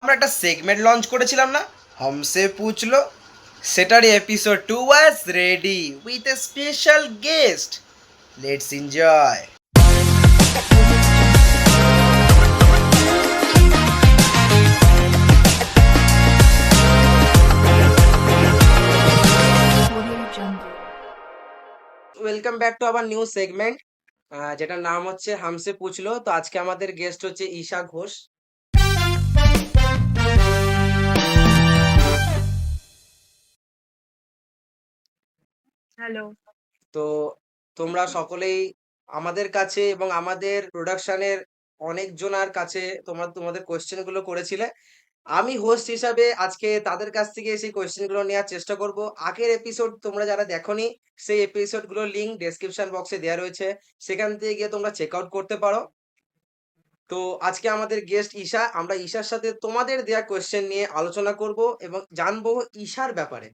আমরা একটা segment launch করেছিলাম না, হামসে পুছলো, সেটারই episode 2 was ready with a special guest. Let's enjoy. Welcome back to our new segment, যেটার নাম হচ্ছে হামসে পুছলো। তো আজকে আমাদের গেস্ট হচ্ছে ঈশা ঘোষ। হ্যালো। তো তোমরা সকলেই আমাদের কাছে এবং আমাদের প্রোডাকশনের অনেকজনার কাছে তোমাদের কোয়েশ্চেন গুলো করেছিলে। আমি হোস্ট হিসাবে আজকে তাদের কাছ থেকে সেই কোয়েশ্চেন গুলো নেওয়ার চেষ্টা করব। আগের এপিসোড তোমরা যারা দেখোনি, সেই এপিসোড গুলোর লিঙ্ক ডেসক্রিপশন বক্সে দেওয়া রয়েছে, সেখান থেকে গিয়ে তোমরা চেক আউট করতে পারো। তো আজকে আমাদের গেস্ট ঈশা, আমরা ঈশার সাথে তোমাদের দেওয়া কোয়েশ্চেন নিয়ে আলোচনা করব এবং জানবো ঈশার ব্যাপারে।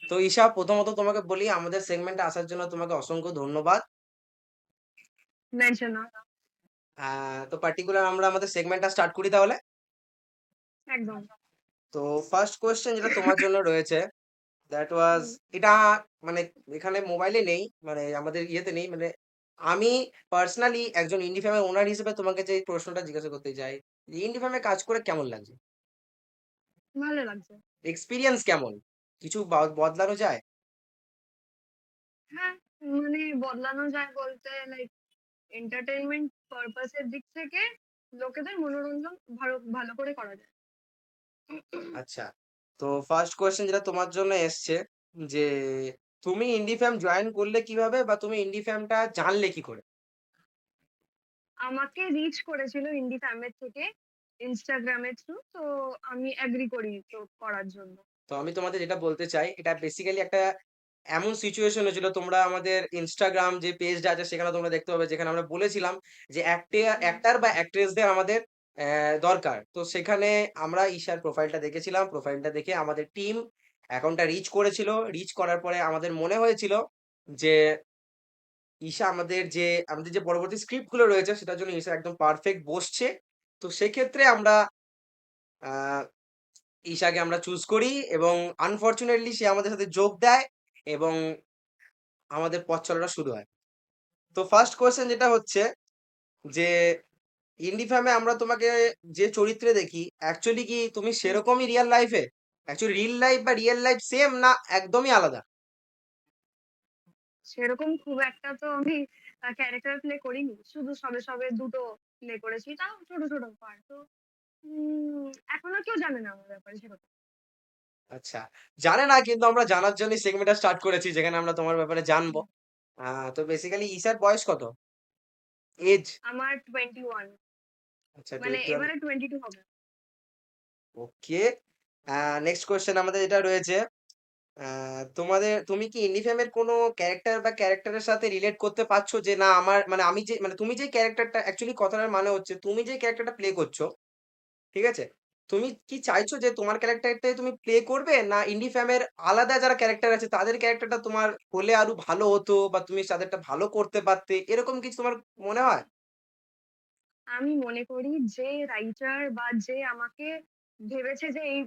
তো ঈশা, প্রথমত তোমাকে বলি, আমাদের সেগমেন্টে আসার জন্য তোমাকে অসংখ্য ধন্যবাদ। মেনশন না। তো পার্টিকুলার আমরা আমাদের সেগমেন্টটা স্টার্ট করি তাহলে। একদম। তো ফার্স্ট কোয়েশ্চেন যেটা তোমার জন্য রয়েছে, দ্যাট ওয়াজ, হুম, এটা মানে এখানে মোবাইলে নেই, মানে আমাদের ইয়েতে নেই, মানে আমি পার্সোনালি একজন ইন্ডিফ্যামের ওনার হিসেবে তোমাকে যে এই প্রশ্নটা জিজ্ঞাসা করতে চাই, ইন্ডিফ্যামে কাজ করে কেমন লাগছে? ভালো লাগছে। এক্সপিরিয়েন্স কেমন? কিছু বদলানো যায়? হ্যাঁ, মানে বদলানো যায় বলতে লাইক এন্টারটেইনমেন্ট পারপাস এর দিক থেকে লোকেদের মনোরঞ্জন ভালো ভালো করে করা যায়। আচ্ছা, তো ফার্স্ট কোয়েশ্চেন যেটা তোমার জন্য এসছে, যে তুমি ইন্ডিফ্যাম জয়েন করলে কিভাবে, বা তুমি ইন্ডিফ্যামটা জানলে কি করে? আমাকে রিচ করেছিল ইন্ডি ফ্যামের থেকে ইনস্টাগ্রামের থ্রু, তো আমি এগ্রি করি তো করার জন্য। তো আমি তোমাদের যেটা বলতে চাই, এটা বেসিক্যালি একটা এমন সিচুয়েশন হয়েছিল, তোমরা আমাদের ইনস্টাগ্রাম যে পেজটা আছে সেখানে তোমরা দেখতে পাবে, যেখানে আমরা বলেছিলাম যে হুম, অ্যাক্টর বা অ্যাক্ট্রেসদের আমাদের দরকার। তো সেখানে আমরা ঈশার প্রোফাইলটা দেখেছিলাম, প্রোফাইলটা দেখে আমাদের টিম অ্যাকাউন্টটা রিচ করেছিল। রিচ করার পরে আমাদের মনে হয়েছিল যে ঈশা আমাদের যে পরবর্তী স্ক্রিপ্ট গুলো রয়েছে সেটার জন্য ঈশা একদম পারফেক্ট বসছে। তো সেক্ষেত্রে আমরা আহ ঈশাকে আমরা চুজ করি, এবং আনফরচুনেটলি সে আমাদের সাথে যোগ দেয় এবং আমাদের পথ চলাটা শুরু হয়। তো ফার্স্ট কোয়েশ্চেন যেটা হচ্ছে, যে ইন্ডিফ্যামে আমরা তোমাকে যে চরিত্রে দেখি, অ্যাকচুয়ালি কি তুমি হুম। সেরকমই রিয়েল লাইফে? অ্যাকচুয়ালি রিল লাইফ বা রিয়েল লাইফ সেম, না একদমই আলাদা? সেরকম খুব একটা তো আমি ক্যারেক্টার প্লে করিনি, শুধু সবে সবে দুটো প্লে করেছি, তাও ছোট ছোট পার্ট। তো এখনো কেউ জানে না আমার ব্যাপারে সেরকম। আচ্ছা, জানে না, কিন্তু আমরা জানার জন্য সেগমেন্টটা স্টার্ট করেছি, যেখানে আমরা তোমার ব্যাপারে জানবো। হুম। তো বেসিক্যালি ঈশার বয়স কত? এজ? আমার 21, আচ্ছা, মানে 21। এবারে 22 হবে। ওকে। নেক্সট কোয়েশ্চেন আমাদের যেটা রয়েছে, তুমি কি ইন্ডিফেমের কোনো ক্যারেক্টার বা ক্যারেক্টারের সাথে রিলেট করতে পারছো, যে না আমার মানে আমি যে মানে তুমি যে ক্যারেক্টারটা, অ্যাকচুয়ালি কথাটার মানে হচ্ছে তুমি যে ক্যারেক্টারটা প্লে করছো, ঠিক আছে, তুমি কি চাইছো যে তোমার ক্যারেক্টারটাই তুমি প্লে করবে, না ইন্ডিফেমের আলাদা যারা ক্যারেক্টার আছে তাদের ক্যারেক্টারটা তোমার হলে আরো ভালো হতো, বা তুমি তাদেরটা ভালো করতে পারতে, এরকম কিছু তোমার মনে হয়? আমি মনে করি যে রাইটার বা যে আমাকে ভেবেছে যে এই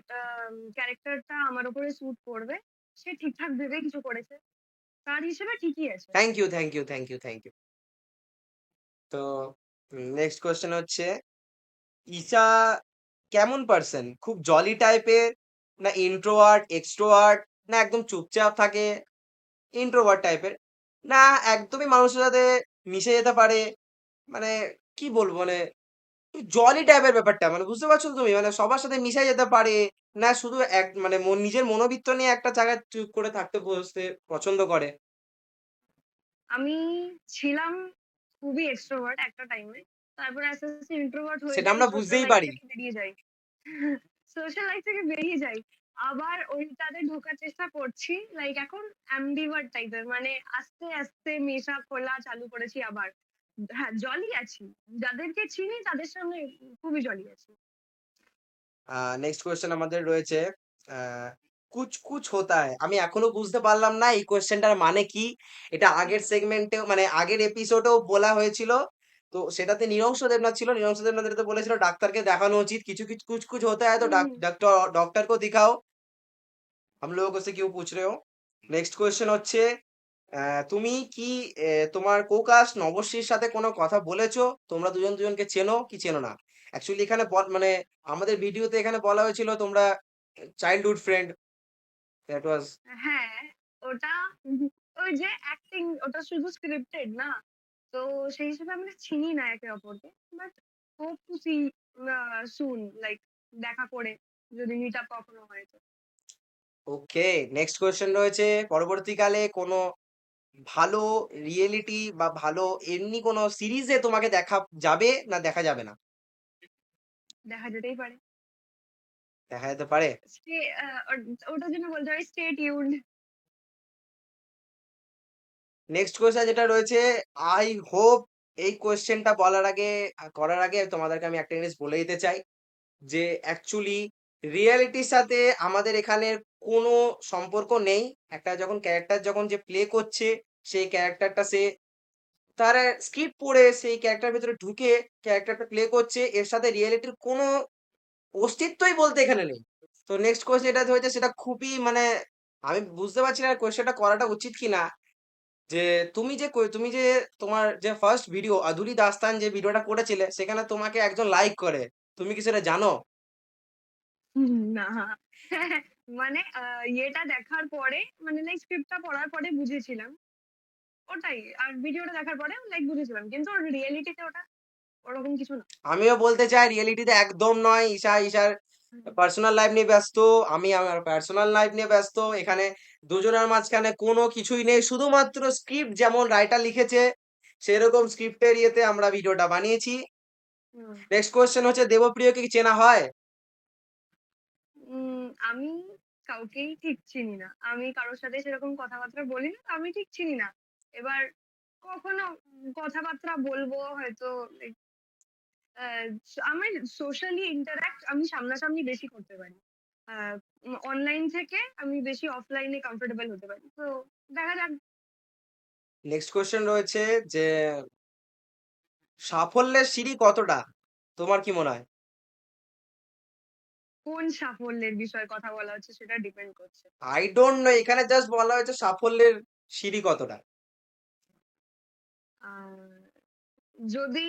ক্যারেক্টারটা আমার উপরে স্যুট করবে, সে ঠিকঠাক ভেবেই কিছু করেছে। তার হিসেবে ঠিকই আছে। Thank you, thank you, thank you, thank you. তো নেক্সট কোয়েশ্চেন হচ্ছে, ঈশা কেমন পার্সন? খুব জলি টাইপের, না ইন্ট্রোভার্ট, এক্সট্রোভার্ট, না একদম চুপচাপ থাকে, ইন্ট্রোভার্ট টাইপের, না একদমই মানুষের সাথে মিশে যেতে পারে, মানে কি বলবো, মানে জলি টাইপের ব্যাপারটা, মানে বুঝতে পারছো তো তুমি, মানে সবার সাথে মিশে যেতে পারে, না শুধু এক মানে নিজের মনোবৃত্ত নিয়ে একটা জায়গায় চুপ করে থাকতে বসতে পছন্দ করে? আমি ছিলাম খুবই এক্সট্রোভার্ট একটা টাইমে। তারপরে আস্তে, আস্তে ইন্ট্রোভার্ট হয়ে সেটা যাই। আমরা সোশ্যাল বুঝতেই লাইফ পারি। থেকে বেরিয়ে যাই। সোশ্যাল লাইফ থেকে বেরিয়ে যাই। আবার ওইটাতে ঢোকার চেষ্টা করছি। লাইক এখন অ্যাম্বিভার্ট টাইপের, মানে আস্তে, আস্তে মেশা খোলা চালু করেছি আবার। হ্যাঁ, জলি আছি। যাদেরকে চিনি তাদের সামনে খুবই জলি আছি। নেক্সট কোয়েশ্চেন আমাদের রয়েছে, আহ, কুছ কুছ হোতা হ্যায়। আমি এখনো বুঝতে পারলাম না এই কোয়েশ্চেনটার মানে কি। এটা আগের সেগমেন্টেও মানে আগের এপিসোডেও বলা হয়েছিল, তো সেটাতে নিরংশ দেবনাথ ছিল। নিরংশ দেবনাথ এটাতে বলেছিল ডাক্তারকে দেখানো উচিত। কিছু, কিছু कुछ कुछ होता है तो হুম, হুম। डॉक्टर को दिखाओ। हम लोगों से क्यों पूछ रहे हो? নেক্সট কোয়েশ্চেন হচ্ছে তুমি কি তোমার co-cast নবশ্রীর সাথে কোনো কথা বলেছো? তোমরা দুজন দুজনকে চেনো কি চেনো না? অ্যাকচুয়ালি এখানে মানে আমাদের ভিডিওতে এখানে বলা হয়েছিল তোমরা চাইল্ডহুড ফ্রেন্ড। দ্যাট ওয়াজ হ্যাঁ, ওটা ওই যে অ্যাক্টিং ওটা শুধু স্ক্রিপ্টেড না। তো সেই হিসেবে আমরা চিনি না একে অপরকে। But hope to C soon like দেখা করে যদি মিট আপ কখনো হয় তো। ওকে। নেক্সট কোয়েশ্চেন রয়েছে পরবর্তীকালে কোনো ভালো রিয়েলিটি বা ভালো এমনি কোনো সিরিজে তোমাকে দেখা যাবে না দেখা যাবে না? দেখা যেতেই পারে। দেখা যেতে পারে? স্টে আ ওট ওটার জন্য বলতে হয় স্টে টিউনড। নেক্সট কোয়েশ্চেন যেটা রয়েছে, আই হোপ এই কোয়েশ্চেনটা বলার আগে করার আগে তোমাদেরকে আমি একটা জিনিস বলে দিতে চাই যে অ্যাকচুয়ালি রিয়েলিটির সাথে আমাদের এখানের কোনো সম্পর্ক নেই। একটা যখন ক্যারেক্টার যখন যে প্লে করছে, সেই ক্যারেক্টারটা সে তার স্ক্রিপ্ট পড়ে সেই ক্যারেক্টারের ভেতরে ঢুকে ক্যারেক্টারটা প্লে করছে। এর সাথে রিয়েলিটির কোনো অস্তিত্বই বলতে এখানে নেই। তো নেক্সট কোয়েশ্চেন যেটা হয়েছে সেটা খুবই মানে আমি বুঝতে পারছি না কোয়েশ্চেনটা করাটা উচিত কিনা? যে তুমি যে তোমার যে ফার্স্ট ভিডিও 'আধুরি দাস্তান' যে ভিডিওটা করেছিলে সেখানে তোমাকে একজন লাইক করে। তুমি কি সেটা জানো? না। মানে ইয়েটা দেখার পরে মানে লাইক স্ক্রিপ্টটা পড়ার পরে বুঝেছিলাম। ওটাই। আর ভিডিওটা দেখার পরে লাইক বুঝেছিলাম। কিন্তু রিয়েলিটিতে ওটা ওরকম কিছু না। আমিও বলতে চাই রিয়েলিটিতে একদম নয়। ঈশার হুম, পার্সোনাল লাইফ নিয়ে ব্যস্ত। আমি আমার পার্সোনাল লাইফ নিয়ে ব্যস্ত। এখানে দুজনের মাঝখানে কোনো কিছুই নেই। শুধুমাত্র স্ক্রিপ্ট যেমন রাইটার লিখেছে সেরকম স্ক্রিপ্টের ইয়েতে আমরা ভিডিওটা বানিয়েছি। হুম। নেক্সট কোয়েশ্চেন হচ্ছে দেবপ্রিয়কে কি চেনা হয়? আমি কাউকেই ঠিক চিনি না। আমি কারো সাথে সেরকম কথাবার্তা বলি না। আমি ঠিক চিনি না। এবার কখনো কথাবার্তা বলবো হয়তো লাইক আ আমার সোশ্যালি ইন্টারেক্ট আমি সামনাসামনি বেশি করতে পারি। আ অনলাইন থেকে আমি বেশি অফলাইনে কমফোর্টেবল হতে পারি। তো দেখা যাক নেক্সট কোয়েশ্চেন রয়েছে যে সাফল্যের সিঁড়ি কতটা? তোমার কি মনে হয়? কোন সাফল্যের বিষয়ে কথা বলা হচ্ছে সেটা ডিপেন্ড করছে। I don't know এখানে জাস্ট বলা হয়েছে সাফল্যের সিঁড়ি কতটা? আ যদি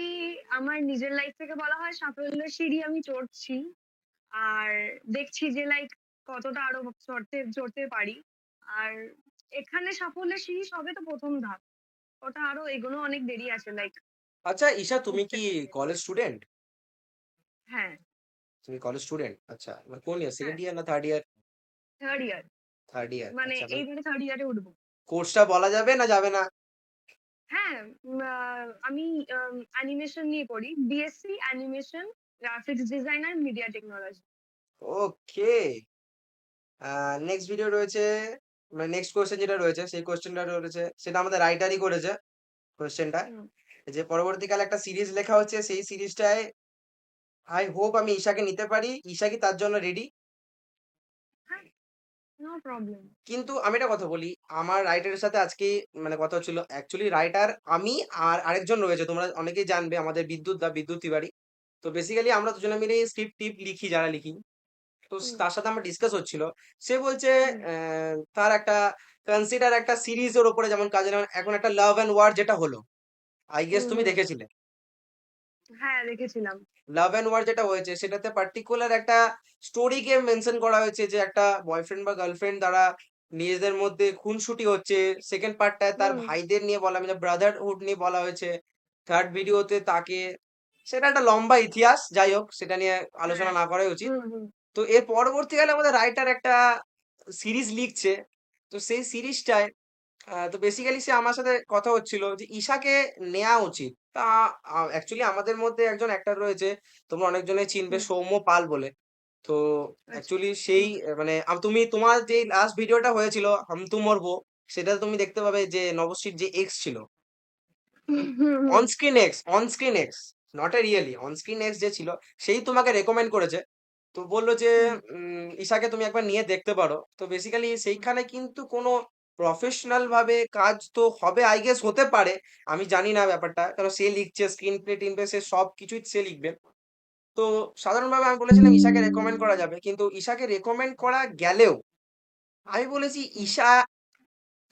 আমার নিজের লাইফ থেকে বলা হয় সাফল্যের সিঁড়ি আমি চড়ছি। আর দেখছি যে লাইক কতটা আরো চড়তে চড়তে পারি। আর এখানে সাফল্যের সিঁড়ি সবে তো ১ম ধাপ। ওটা আরো এগোনো অনেক দেরি আছে লাইক আচ্ছা ঈশা তুমি উঠতে কি থাকবে। College student? হ্যাঁ, তুমি কলেজ স্টুডেন্ট? আচ্ছা। মানে কোন ইয়ার? হ্যাঁ, 2nd ইয়ার না 3rd ইয়ার? 3rd ইয়ার। 3rd ইয়ার। মানে আচ্ছা মানে এইবারে 3rd ইয়ারে উঠবো। কোর্সটা বলা যাবে না যাবে না? হ্যাঁ, উম আ আমি অ্যানিমেশন নিয়ে পড়ি। বিএসসি অ্যানিমেশন, গ্রাফিক্স ডিজাইন আর মিডিয়া টেকনোলজি। ওকে। আ নেক্সট ভিডিও রয়েছে মানে নেক্সট কোয়েশ্চেন যেটা রয়েছে সেই কোয়েশ্চেনটা রয়েছে সেটা আমাদের রাইটারই করেছে কোয়েশ্চেনটা। হুম, যে পরবর্তীকালে একটা সিরিজ লেখা হচ্ছে সেই সিরিজটায় আই হোপ আমি ঈশাকে নিতে পারি। ঈশা কি তার জন্য রেডি? হ্যাঁ, নো প্রবলেম। কিন্তু আমি একটা কথা বলি, আমার রাইটারের সাথে আজকেই মানে কথা হচ্ছিল। অ্যাকচুয়ালি রাইটার আমি আর আরেকজন রয়েছে। তোমরা অনেকেই জানবে আমাদের বিদ্যুৎ তিওয়ারি। তো বেসিক্যালি আমরা দুজনে মিলেই স্ক্রিপ্ট-টিপ্ট লিখি যারা লিখি। তো হুম, তার সাথে আমার ডিসকাস হচ্ছিল। সে বলছে হুম, তার একটা কনসিডার একটা সিরিজের উপরে যেমন কাজে যেমন এখন একটা 'লাভ অ্যান্ড ওয়ার' যেটা হলো। আই গেস হুম, তুমি হুম। দেখেছিলে। হ্যাঁ, দেখেছিলাম। 'লাভ অ্যান্ড ওয়ার' যেটা হয়েছে সেটাতে পার্টিকুলার একটা স্টোরিকে মেনশন করা হয়েছে যে একটা বয়ফ্রেন্ড বা গার্লফ্রেন্ড তারা নিজেদের মধ্যে খুনসুটি হচ্ছে। 2nd পার্টটায় তার হুম, ভাইদের নিয়ে বলা মানে ব্রাদারহুড নিয়ে বলা হয়েছে। 3rd ভিডিওতে তাকে সেটা একটা লম্বা ইতিহাস। যাই হোক সেটা নিয়ে আলোচনা হ্যাঁ। না করাই উচিত। হুম, হুম, তো এর পরবর্তীকালে আমাদের রাইটার একটা সিরিজ লিখছে। তো সেই সিরিজটায় তো বেসিক্যালি সে আমার সাথে কথা হচ্ছিল যে ঈশাকে নেয়া উচিত। তা অ্যাকচুয়ালি আমাদের মধ্যে একজন অ্যাক্টর রয়েছে, তোমরা অনেকজনেই চিনবে হুম, সৌম্য পাল বলে। তো আচ্ছা। অ্যাকচুয়ালি সেই হুম, মানে তুমি তোমার যেই লাস্ট ভিডিওটা হয়েছিল 'হাম তুম और वो' সেটাতে তুমি দেখতে পাবে যে নবশ্রীর যে এক্স ছিল হুম, হুম, হুম, on screen ex, not a really on screen ex যে ছিল সেই তোমাকে রেকমেন্ড করেছে। তো বলল যে হুম, ঈশাকে তুমি একবার নিয়ে দেখতে পারো। তো বেসিক্যালি হুম, সেইখানে কিন্তু কোনো প্রফেশনাল ভাবে কাজ তো হবে আই গেস হতে পারে। আমি জানি না ব্যাপারটা। কারণ সে লিখছে স্ক্রিন প্লে টিন প্লে সে সবকিছুই সে লিখবে। তো সাধারণভাবে আমি বলেছিলাম ঈশাকে রেকমেন্ড করা যাবে। কিন্তু ঈশাকে রেকমেন্ড করা গেলেও আমি বলেছি ঈশা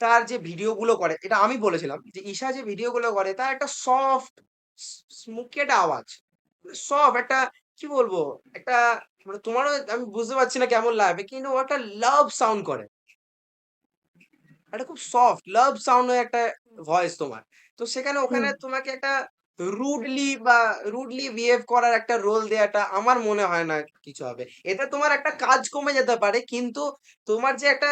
তার যে ভিডিওগুলো করে এটা আমি বলেছিলাম যে ঈশা যে ভিডিওগুলো করে তার একটা সফট স্মুকি একটা আওয়াজ। সফট একটা কি বলবো? একটা মানে তোমারও আমি বুঝতে পারছি না কেমন লাগবে কিন্তু ও একটা লাভ সাউন্ড করে। একটা খুব সফট লাভ সাউন্ড এর একটা ভয়েস তোমার। তো সেখানে হুম, ওখানে তোমাকে একটা রুডলি বিহেভ করার একটা রোল দেয়াটা আমার মনে হয় না কিছু হবে। এতে তোমার একটা কাজ কমে যেতে পারে কিন্তু তোমার যে একটা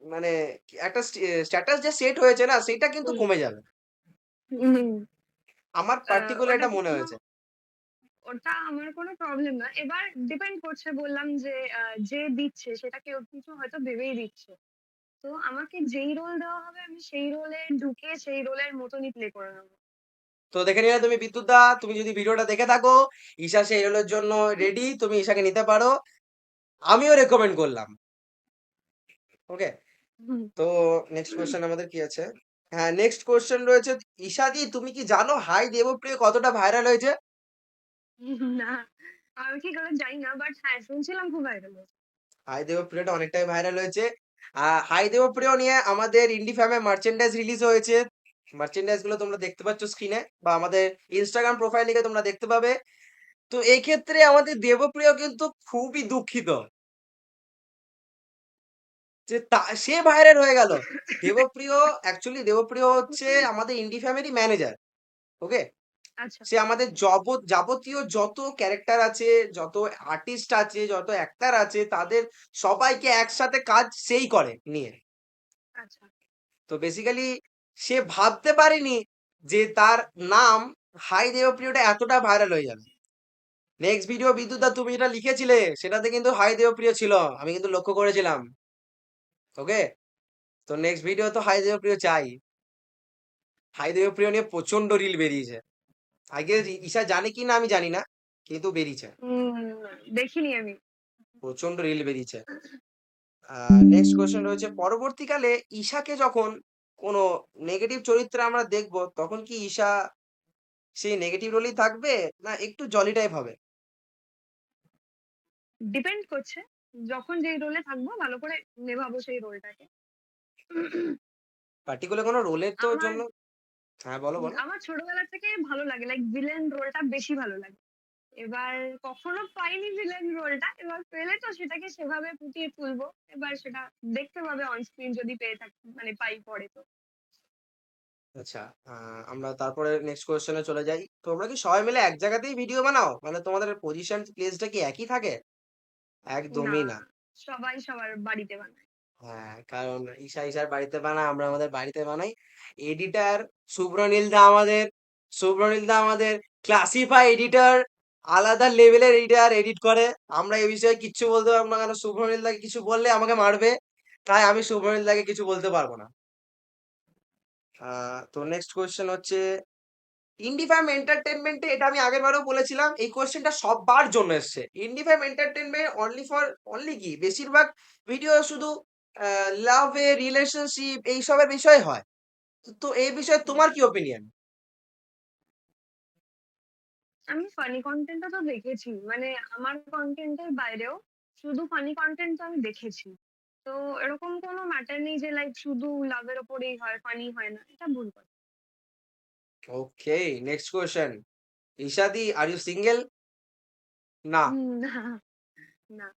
মানে একটা স্ট্যাটাস যে সেট হয়েছে না সেটা কিন্তু হুম, কমে যাবে। হুম। আমার পার্টিকুলার এটা ওটাতে মনে কোনো হয়েছে। ওটা আমার কোনো প্রবলেম না। এবার ডিপেন্ড করছে বললাম যে যে দিচ্ছে সেটা কেউ কিছু হয়তো ভেবেই দিচ্ছে। তো আমাকে যেই রোল দেওয়া হবে আমি সেই রোলে ঢুকে সেই রোলের মতনই প্লে করে নেব। তো দেখে নিলে তুমি বিদ্যুৎ দা তুমি যদি ভিডিওটা দেখে থাকো ঈশা সেই রোলের জন্য রেডি তুমি ঈশাকে নিতে পারো। আমিও রেকমেন্ড করলাম। ওকে? হুম। তো নেক্সট কোয়েশ্চেন আমাদের কি আছে? হ্যাঁ, নেক্সট কোয়েশ্চেন রয়েছে ঈশাদি তুমি কি জানো হাই দেবপ্রিয় কতটা ভাইরাল হয়েছে? না, আমি কি করে জানি না। বাট হ্যাঁ, শুনছিলাম খুব ভাইরাল হয়েছে। হাই দেবপ্রিয়টা অনেকটাই ভাইরাল হয়েছে। হাই দেবপ্রিয় নিয়ে আমাদের ইন্ডিফ্যামে মার্চেন্ডাইজ রিলিজ হয়েছে। মার্চেন্ডাইজ গুলো তোমরা দেখতে পাচ্ছ স্ক্রিনে বা আমাদের ইনস্টাগ্রাম প্রোফাইল লিখে তোমরা দেখতে পাবে। তো এই ক্ষেত্রে আমাদের দেবপ্রিয় কিন্তু খুবই দুঃখিত যে সে ভাইরাল হয়ে গেল। দেবপ্রিয় অ্যাকচুয়ালি দেবপ্রিয় হচ্ছে আমাদের ইন্ডিফ্যামেরই ম্যানেজার। ওকে? আচ্ছা। সে আমাদের যাবতীয় যত ক্যারেক্টার আছে, যত আর্টিস্ট আছে, যত অ্যাক্টর আছে তাদের সবাইকে একসাথে কাজ সেই করে নিয়ে। আচ্ছা। তো বেসিক্যালি সে ভাবতে পারেনি যে তার নাম হাই দেবপ্রিয়টা এতটা ভাইরাল হয়ে যাবে। নেক্সট ভিডিও বিদ্যুৎ দা তুমি যেটা লিখেছিলে সেটাতে কিন্তু হাই দেবপ্রিয় ছিল। আমি কিন্তু লক্ষ্য করেছিলাম। ওকে? তো নেক্সট ভিডিও তো হাই দেবপ্রিয় চাই। হাই দেবপ্রিয় নিয়ে প্রচন্ড রিল বেরিয়েছে। আগে ঈশা জানে কিনা আমি জানি না। কিন্তু বেরিয়েছে। দেখিনি আমি। প্রচন্ড রিল বেরিয়েছে। নেক্সট কোয়েশ্চেন রয়েছে পরবর্তীকালে ঈশাকে যখন কোনো নেগেটিভ চরিত্রে আমরা দেখব তখন কি ঈশা সেই নেগেটিভ রোলেই থাকবে না একটু জলি টাইপ হবে? ডিপেন্ড করছে। যখন যেই রোলে থাকবো ভালো করে নেভাবো সেই রোলটাকে। পার্টিকুলার কোনো রোলের তো আমার জন্য হ্যাঁ, বলো, বলো। আমার ছোটবেলা থেকে ভালো লাগে। লাইক ভিলেন রোলটা বেশি ভালো লাগে। এবার কখনো পাইনি ভিলেন রোলটা। এবার পেলে তো সেটাকে সেভাবে ফুটিয়ে তুলবো। এবার সেটা দেখতে হবে অন স্ক্রিন যদি পেয়ে থাকি মানে পাই পরে তো। আচ্ছা, আমরা তারপরে নেক্সট কোয়েশ্চেনে চলে যাই। তোমরা কি সবাই মিলে এক জায়গাতেই ভিডিও বানাও? মানে তোমাদের পজিশন প্লেসটা কি একই থাকে? না, একদমই না। সবাই সবার বাড়িতে বানায়। হ্যাঁ, কারণ ঈশা ঈশার বাড়িতে বানায়, আমরা আমাদের বাড়িতে বানাই। এডিটর শুভ্রনীল দা আমাদের ক্লাসিফাই এডিটর, আলাদা লেভেলের এডিটর এডিট করে। আমরা এই বিষয়ে কিচ্ছু বলতে পারবো না, কারণ শুভ্রনীল দাকে কিছু বললে আমাকে মারবে। তাই আমি শুভ্রনীল দাকে কিছু বলতে পারবো না। তো নেক্সট কোয়েশ্চেন হচ্ছে ইন্ডিফ্যাম এন্টারটেনমেন্টে এটা আমি আগের বারেও বলেছিলাম এই কোয়েশ্চেনটা সবার জন্য এসছে। ইন্ডিফ্যাম এন্টারটেনমেন্ট অনলি কি বেশিরভাগ ভিডিও শুধু লাভ এ রিলেশনশিপ এইসবের বিষয় হয়। তো এই বিষয়ে তোমার কি ওপিনিয়ন? আমি ফানি কনটেন্টটা তো দেখেছি। মানে আমার কনটেন্টের বাইরেও শুধু ফানি কনটেন্ট তো আমি দেখেছি। তো এরকম কোনো ম্যাটার নেই যে লাইক শুধু লাভের উপরেই হয়, ফানি হয় না। এটা ভুল কথা। ওকে, নেক্সট কোয়েশ্চেন ঈশাদি আর ইউ সিঙ্গেল? না। না, না।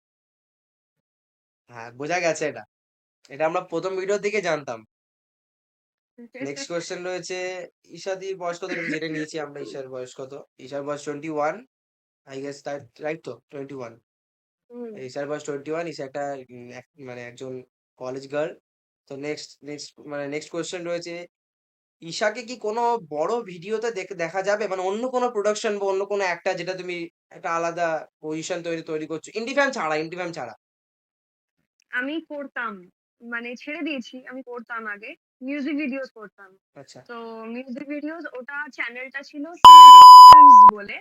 হ্যাঁ, বোঝা গেছে এটা। এটা আমরা প্রথম ভিডিও থেকে জানতাম। নেক্সট কোয়েশ্চেন রয়েছে ঈশাদির বয়স কত এটা জেনে নিয়েছি আমরা ঈশার বয়স কত। ঈশার বয়স 21 আই গেস তাই রাইট তো 21। হুম। ঈশার বয়স 21 ঈশা একটা মানে একজন কলেজ গার্ল। তো নেক্সট কোয়েশ্চেন রয়েছে ঈশাকে কি কোনো বড় ভিডিওতে দেখা যাবে মানে অন্য কোনো প্রোডাকশন বা অন্য কোনো একটা যেটা তুমি একটা আলাদা পজিশন তৈরি করছো ইন্ডিফ্যাম ছাড়া? আমি করতাম। মানে ছেড়ে দিয়েছি। আমি করতাম আগে। মিউজিক ভিডিওস করতাম। আচ্ছা। তো মিউজিক ভিডিওস ওটা চ্যানেলটা ছিল সিনেজি ফিল্মস বলে।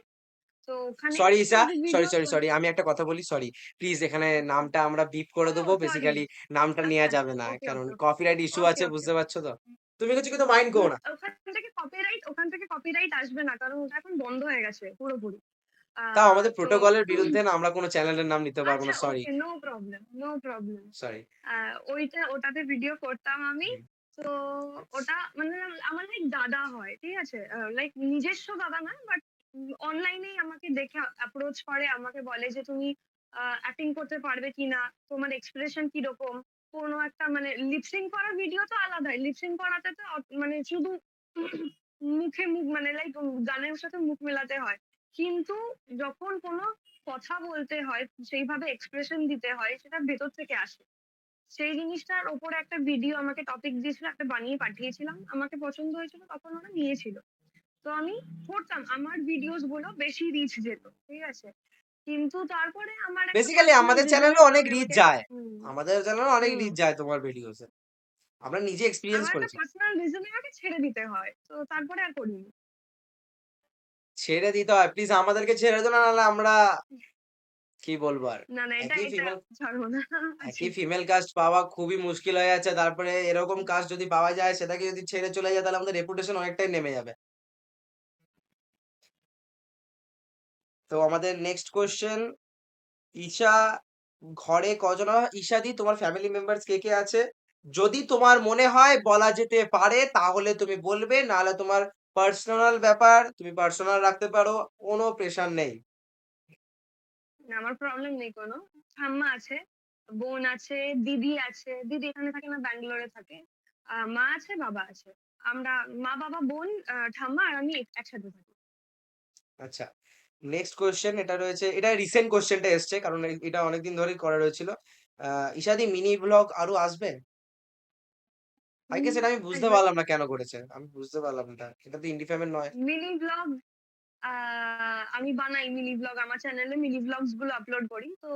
তো ওখানে সরি ঈশা, যদি ভিডিও সরি। আমি একটা কথা বলি, সরি। প্লিজ এখানে নামটা আমরা বিপ করে ও দেবো। সরি। বেসিক্যালি নামটা আচ্ছা, নেয়া আচ্ছা। যাবে না। ওকে, কারণ ওকে, ওকে। কপিরাইট ইস্যু ওকে, আছে, ওকে, বুঝতে ওকে। পারছো তো? তুমি কিছু কিন্তু মাইন্ড করো না। ওখান থেকে কপিরাইট আসবে না। কারণ ওটা এখন বন্ধ হয়ে গেছে পুরোপুরি। আ তাও আমাদের তো প্রোটোকলের বিরুদ্ধে না আমরা কোনো চ্যানেলের নাম নিতে পারবো আচ্ছা না। Sorry, okay, no problem, no problem. Sorry. ওটাতে ভিডিও করতাম আমি। হুম। তো ওটা মানে আমার লাইক দাদা হয়। ঠিক আছে? লাইক নিজস্ব দাদা না, বাট অনলাইনেই আমাকে দেখে অ্যাপ্রোচ করে। আমাকে বলে যে, "তুমি অ্যাক্টিং করতে পারবে কিনা? তোমার এক্সপ্রেশন কিরকম?" কোনো একটা মানে লিপ সিঙ্ক করার ভিডিও তো আলাদাই। লিপ সিঙ্ক করাতে তো মানে শুধু মুখে মুখ মানে লাইক গানের সাথে মুখ মেলাতে হয়। কিন্তু যখন কোনো কথা বলতে হয়, সেইভাবে এক্সপ্রেশন দিতে হয়, সেটা ভেতর থেকে আসে। সেই জিনিসটার উপরে একটা ভিডিও আমাকে টপিক দিয়েছিল, একটা বানিয়ে পাঠিয়েছিলাম। আমাকে পছন্দ হয়েছিল, তখন ওরা নিয়েছিল। তো আমি করতাম। আমার ভিডিওস গুলো বেশি রিচ যেত। ঠিক আছে? কিন্তু তারপরে আমার একটা বেসিক্যালি পার্সোনাল আমাদের রিজনের চ্যানেলেও অনেক কারণে রিচ আমাকে যায়। হুম, আমাদের চ্যানেলেও অনেক হুম। রিচ যায় তোমার ভিডিওসে। আমরা নিজে এক্সপেরিয়েন্স আমার একটা করেছি। পার্সোনাল রিজনে আমাকে ছেড়ে দিতে হয়। তো তারপরে আর করিনি। ছেড়ে দিতে হয়। প্লিজ আমাদেরকে ছেড়ে দিও না, নাহলে আমরা কি বলবো আর? না, না, এটা একই এটা ফিমেল ছাড়বো না। আছি। একই ফিমেল কাস্ট পাওয়া খুবই মুশকিল হয়ে যাচ্ছে। তারপরে এরকম কাস্ট যদি পাওয়া যায়, সেটাকে যদি ছেড়ে চলে যায়, তাহলে আমাদের রেপুটেশন অনেকটাই নেমে যাবে। তো আমাদের নেক্সট কোয়েশ্চেন, ঈশা ঘরে কজন ঈশাদি তোমার ফ্যামিলি মেম্বার্স কে আছে? যদি তোমার মনে হয় বলা যেতে পারে তাহলে তুমি বলবে, নাহলে তোমার পার্সোনাল ব্যাপার, তুমি পার্সোনাল রাখতে পারো, কোনো প্রেশার নেই। না, আমার প্রবলেম নেই কোনো। ঠাম্মা আছে, বোন আছে, দিদি আছে। দিদি এখানে থাকে না, ব্যাঙ্গালোরে থাকে। মা আছে, বাবা আছে। আমরা মা, বাবা, বোন, ঠাম্মা আর আমি একসাথে থাকি। আচ্ছা, নেক্সট কোয়েশ্চেন এটা রয়েছে, এটা রিসেন্ট কোয়েশ্চেনটা এসছে, কারণ এটা অনেকদিন ধরেই করা রয়েছিল। ঈশাদি মিনি ব্লগ আরো আসবে? আই গেস এটা আমি বুঝতে আসবে। পারলাম না কেন করেছে। আমি বুঝতে পারলাম না। এটা তো ইন্ডিফেমেন্ট নয়। মিনি ব্লগ আ আমি বানাই মিনি ব্লগ আমার চ্যানেলে মিনি ব্লগস গুলো আপলোড করি। তো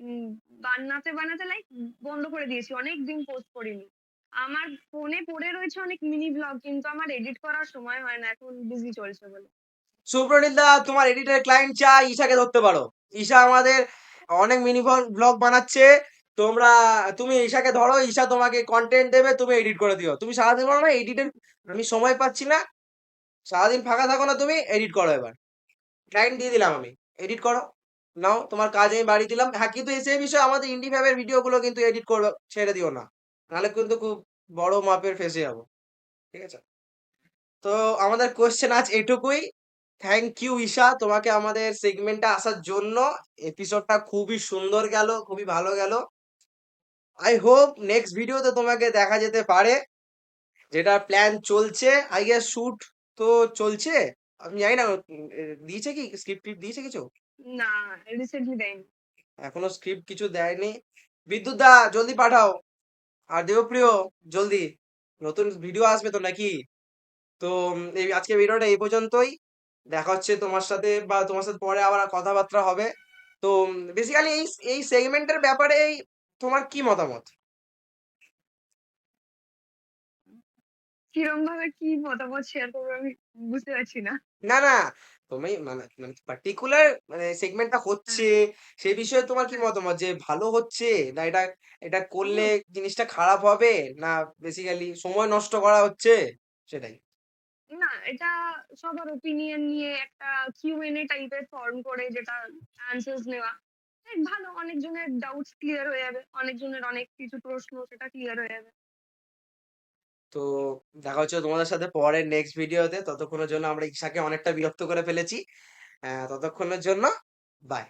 উম বানাতে লাইক বন্ধ করে দিয়েছি। অনেকদিন পোস্ট করিনি। আমার ফোনে পড়ে রয়েছে অনেক মিনি ব্লগ, কিন্তু আমার এডিট করার সময় হয় না। এখন বিজি চলছে বলে। সুপ্রনীল দা, তোমার এডিটের ক্লায়েন্ট চাই, ঈশাকে ধরতে পারো। ঈশা আমাদের অনেক মিনি ব্লগ বানাচ্ছে। তোমরা তুমি ঈশাকে ধরো, ঈশা তোমাকে কন্টেন্ট দেবে, তুমি এডিট করে দিও। তুমি সারাদিন বলো না এডিটের আমি সময় পাচ্ছি না। সারাদিন ফাঁকা থাকো না, তুমি এডিট করো এবার। ক্লায়েন্ট দিয়ে দিলাম আমি। এডিট করো। নাও তোমার কাজ আমি বাড়িয়ে দিলাম। হ্যাঁ, কিন্তু সেই বিষয়ে আমাদের ইন্ডি ফ্যাবের ভিডিও গুলো কিন্তু এডিট করবে, ছেড়ে দিও না। নাহলে কিন্তু খুব বড় মাপের ফেঁসে যাবো। ঠিক আছে? তো আমাদের কোয়েশ্চেন আজ এটুকুই। থ্যাংক ইউ ঈশা, তোমাকে আমাদের সেগমেন্টে আসার জন্য। এপিসোডটা খুবই সুন্দর গেল, খুবই ভালো গেল। আই হোপ নেক্সট ভিডিওতে তোমাকে দেখা যেতে পারে। যেটা প্ল্যান চলছে, আই গেস শুট তো চলছে। আমি জানি না দিয়েছে কি স্ক্রিপ্ট দিয়েছে কিছু? না, রিসেন্টলি দেয়নি। এখনো স্ক্রিপ্ট কিছু দেয়নি। বিদ্যুৎ দা জলদি পাঠাও। আর দেবপ্রিয় জলদি। নতুন ভিডিও আসবে তো নাকি? তো এই আজকে ভিডিওটা এই পর্যন্তই। দেখা হচ্ছে তোমার সাথে, বা তোমার সাথে পরে আবার কথাবার্তা হবে। তো বেসিক্যালি এই সেগমেন্টের ব্যাপারে তোমার কি মতামত? কিরম ভাবে কি মতামত শেয়ার করবো আমি বুঝতে পারছি না। না, তুমি মানে মানে পার্টিকুলার মানে সেগমেন্টটা হ্যাঁ, হচ্ছে, সেই বিষয়ে তোমার কি হ্যাঁ। মতামত? যে ভালো হচ্ছে, না এটা এটা করলে হুম। জিনিসটা খারাপ হবে, না বেসিক্যালি সময় নষ্ট করা হচ্ছে, সেটাই। না, এটা সবার ওপিনিয়ন নিয়ে একটা Q&A টাইপের ফর্ম করে যেটা অ্যানসার্স নেওয়া। ভালো, অনেকজনের ডাউটস ক্লিয়ার হয়ে যাবে। অনেকজনের অনেক কিছু প্রশ্ন সেটা ক্লিয়ার হয়ে যাবে। তো দেখা হচ্ছে তোমাদের সাথে পরের নেক্সট ভিডিওতে। ততক্ষণের জন্য আমরা ঈশাকে অনেকটা বিরক্ত করে ফেলেছি। ততক্ষণের জন্য বাই।